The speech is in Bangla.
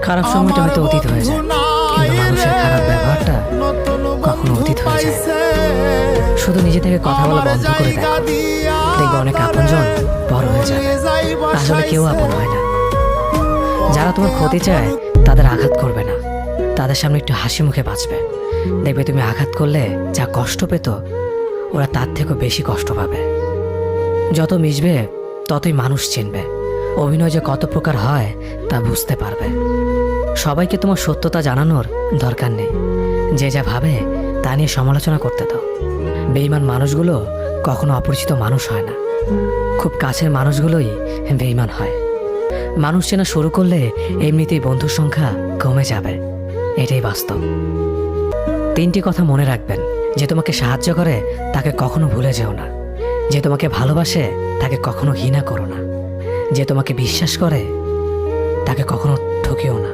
খারাপ সময়টা হয়তো অতীত হয়ে যায়, কিন্তু মানুষের খারাপ ব্যবহারটা কখনো অতীত হয়ে যায় না। শুধু নিজে থেকে কথা বলা বন্ধ করে দেখো, দেখবে অনেক আপনজন বড় হয়ে যাবে। আসলে কেউ আপন হয় না। যারা তোমার ক্ষতি চায় তাদের আঘাত করবে না, তাদের সামনে একটু হাসি মুখে বাঁচবে। দেখবে তুমি আঘাত করলে যা কষ্ট পেত, ওরা তার থেকেও বেশি কষ্ট পাবে। যত মিশবে ততই মানুষ চিনবে, অভিনয় যে কত প্রকার হয় তা বুঝতে পারবে। সবাইকে তোমার সত্যতা জানানোর দরকার নেই, যে যা ভাবে তা নিয়ে সমালোচনা করতে দাও। বেঈমান মানুষগুলো কখনো অপরিচিত মানুষ হয় না, খুব কাছের মানুষগুলোই বেঈমান হয়। মানুষ চেনা শুরু করলে এমনিতেই বন্ধুর সংখ্যা কমে যাবে, এটাই বাস্তব। 3টি কথা মনে রাখবেন: যে তোমাকে সাহায্য করে তাকে কখনো ভুলে যেও না, যে তোমাকে ভালোবাসে তাকে কখনো ঘৃণা করো না, যে তোমাকে বিশ্বাস করে তাকে কখনো ঠকিও না।